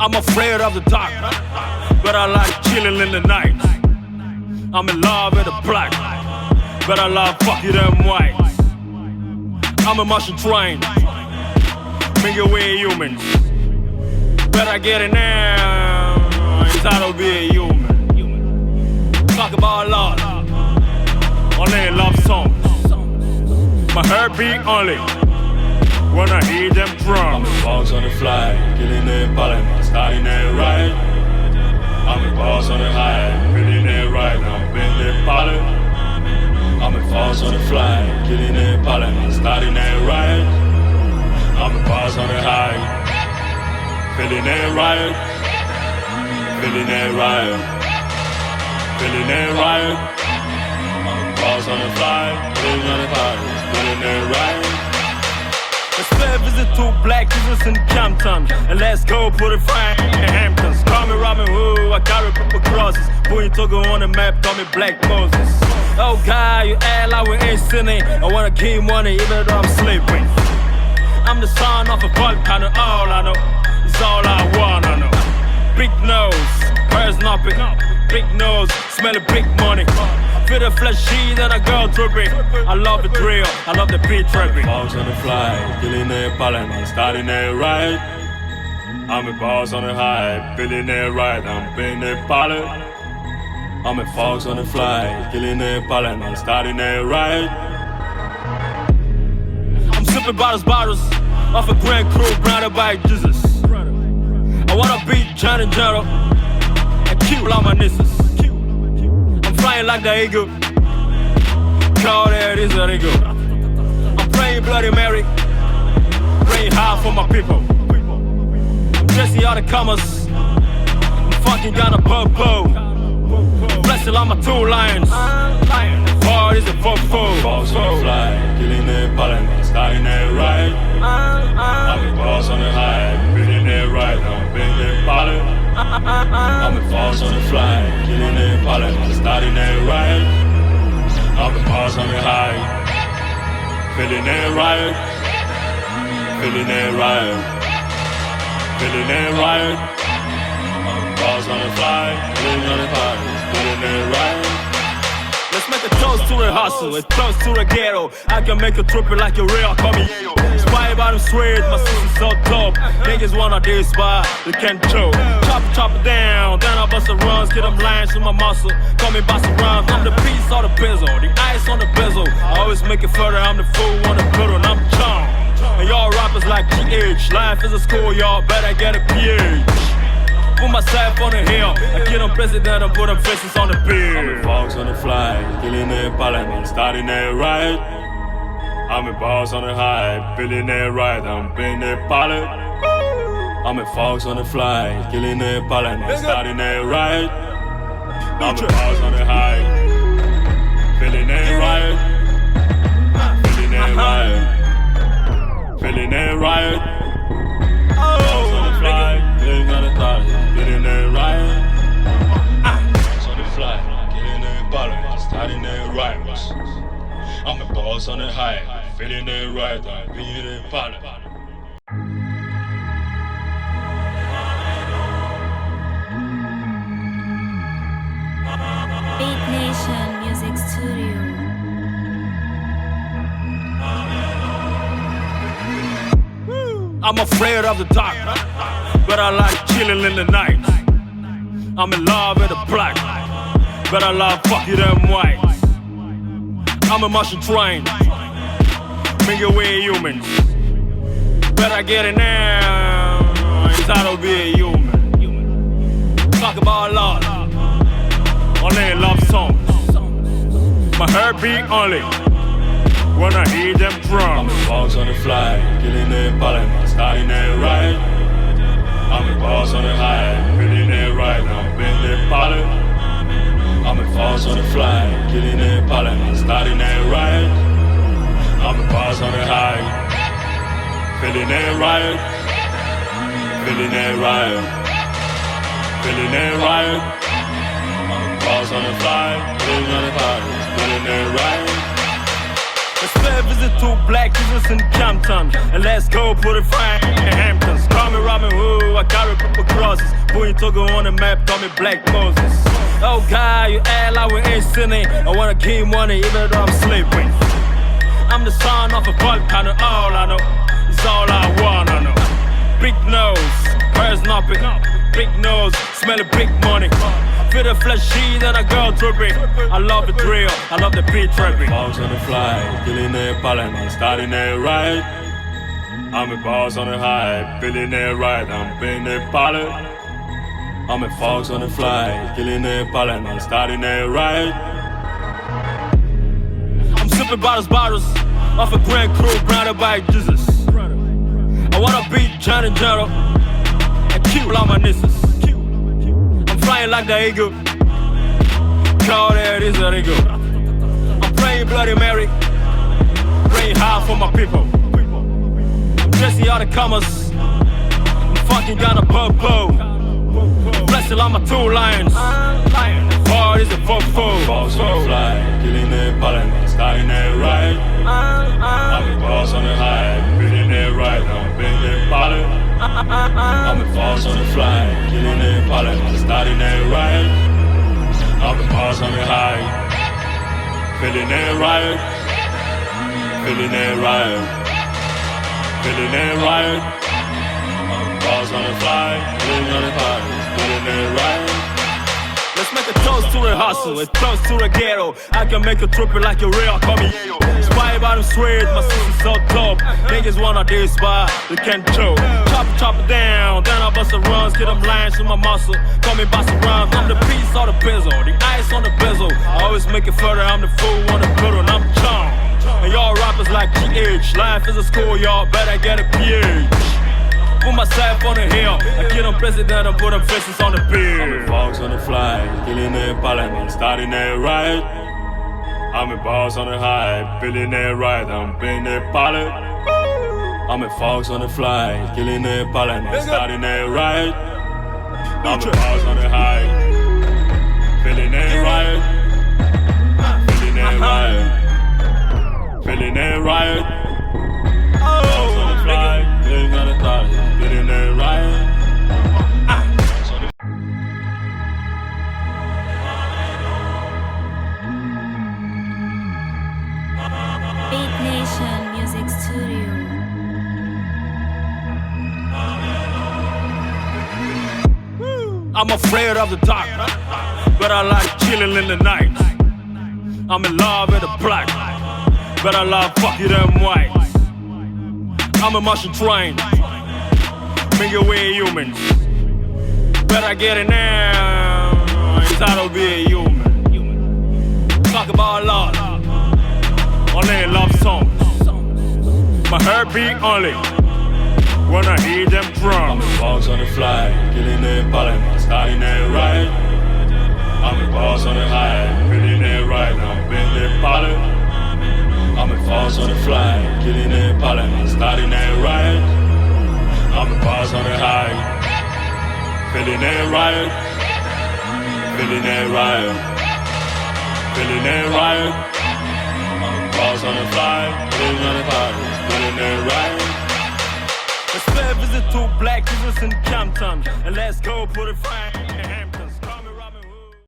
I'm afraid of the dark, but I like chilling in the night. I'm in love with the black, but I love fucking them white. I'm a Martian train, make your way humans. But I get it now, inside of be a human. Talk about love, only love songs. My heartbeat only when I hear them drums. I'm a fox on the fly, killing it, balling, starting it right. I'm a boss on the high, feeling it right, I'm bending it, balling. I'm a fox on the fly, killing it, balling, starting it right. I'm a boss on the high, feeling it right, feeling it right, feeling it right. I'm a boss on the fly, feeling on the high, feeling it right. Let's pay a visit to Black Jesus in Campton, and let's go put a fire in the Hamptons. Call me Robin Hood, I carry purple crosses. Putting Togo on the map, call me Black Moses. Oh God, you act like we ain't sinning. I wanna keep money even though I'm sleeping. I'm the son of a volcano, all I know is all I wanna know. Big nose, where's nothing? Big nose, smelling big money. Feel the fleshy that I go tripping. I love the drill, I love the beat tripping. Fox on the fly, killing it, balling, starting it right. I'm a boss on the high, feeling it right, I'm bending it, balling. I'm a fox on the fly, killing it, balling, starting it right. I'm sipping bottles off a Grand Cru branded by Jesus. I wanna be Johnny General and cute like my nieces. I'm flying like the eagle, call that is an eagle. I'm praying Bloody Mary, praying hard for my people. I'm Jesse all the comers, I'm fucking got a purple. Blessing like my two lions, hard is a fofo. Fox on the fly, killing it, balling, starting it right. I'm a boss on the high, feeling it right, I'm bending it, balling. I'm a fox on the fly, killing it, balling, starting it right. I'm a boss on the high, feeling it right, feeling it right, feeling it right. I'm a boss on the fly, feeling on the high, feeling it right. Let's make a toast to the hustle, a toast to the ghetto. I can make a trippin' like a real, call me Yayo. Spy about them sweet, my sister's so dope. Niggas wanna despise, they can't choke. Chop it down, then I bust the runs, get them lines in my muscle. Call me boss the rhymes, I'm the piece on the bezel, the ice on the bezel. I always make it further, I'm the fool on the pedal, and I'm charmed. And y'all rappers like GH, life is a school, y'all better get a PH. Put myself on the hill, I get them president and put them faces on the beard. I'm a fox on the fly, killing it, balling, starting it right. I'm a boss on the high, feeling it right, I'm bending it, balling. I'm a fox on the fly, killing it, balling, starting it right. I'm a boss on the high, feeling it right, feeling it right, feeling it right. Fox on the fly, killing on the thought, getting it right. Fox on the fly, killing it, balling, starting it right. I'm a boss on the high, feeling it right, I'm being it, balling. Beat Nation Music Studio. I'm afraid of the dark, but I like chilling in the night. I'm in love with the black, but I love fucking them white. I'm a Martian train, make your way humans. But I get it now, inside of be a human. Talk about love, only love songs. My heartbeat only when I hear them drums. I'm a fox on the fly, killing it, balling, starting it right. I'm a boss on the high, feeling it right, I'm bending it, balling. I'm a fox on the fly, killing it, balling, starting it right. I'm a boss on the high, feeling it right, feeling it right, feeling it right. I'm a boss on the fly, feeling on the high, feeling it right. Let's play a visit two black Jesus in Campton. And let's go put it fine in Hamptons. Call me Robin Hood, I carry purple crosses. Putting Togo on the map, call me Black Moses. Oh God, you act like we ain't sinning. I wanna keep money even though I'm sleeping. I'm the son of a volcano, all I know is all I wanna know. Big nose, hers nothing. Big nose, smelling big money. Feel the fleshy that a girl tripping. I love the drill, I love the beat tripping. Boss on the fly, billionaire ballin', starting there right. I'm a boss on the high, billionaire right, I'm billionaire ballin'. I'm a fox on the fly, billionaire ballin', starting there right. I'm sipping bottles off a Grand Cru branded by Jesus. I wanna beat John and Gerald and kill all my nisses. I'm flying like the eagle. Call that is an eagle. I'm praying Bloody Mary, praying hard for my people. I'm dressing all the commas. I'm fucking got a purple. Blessed like my two lions. Hard is a fofo. Boss on the fly, billionaire ballin', starting there right. I'm a boss on the high, billionaire right, I'm billionaire ballin'. I'm a boss on the fly, billionaire ballin', starting there right. I'm a boss on the high, billionaire right, billionaire right, billionaire right. I'm a boss on the fly, billionaire right, billionaire right. Let's make a toast to the hustle, a toast to the ghetto. I can make a trippin' like a real, call me Yayo. Spy about them swears, my sister's so dope. Niggas wanna diss, but they can't choke. Chop it down, then I bust the runs, get them lines in my muscle. Call me boss runs, I'm the piece on the bezel, the ice on the bezel. I always make it further, I'm the fool on the pedal, and I'm chum. And y'all rappers like GH, life is a school, y'all better get a PH. Put myself on the hill, I get them president and put them faces on the beard. I'm a fox on the fly, billionaire ballin', starting there right. I'm a boss on the high, billionaire right, I'm billionaire ballin'. I'm a fox on the fly, billionaire ballin', starting there right. I'm a boss on the high, billionaire right, billionaire right, billionaire right. Boss on the fly, billionaire right, billionaire right. Beat Nation Music Studio. I'm afraid of the dark, but I like chilling in the night. I'm in love with the black, but I love fucking them whites. I'm a Martian train, make it way humans. But I get it now, inside of be a human. Talk about love, only love songs. My heartbeat only when I hear them drums. I'm a boss on the fly, billionaire ballin', starting there right. I'm a boss on the high, billionaire right, I'm billionaire ballin'. I'm a boss on the fly, billionaire ballin', starting there right. I'm a boss on the high, billionaire right, billionaire right, billionaire right. I'm a boss on the fly, billionaire right. Let's pay a visit to black Jesus in Campton. And let's go put it fine in Hampton.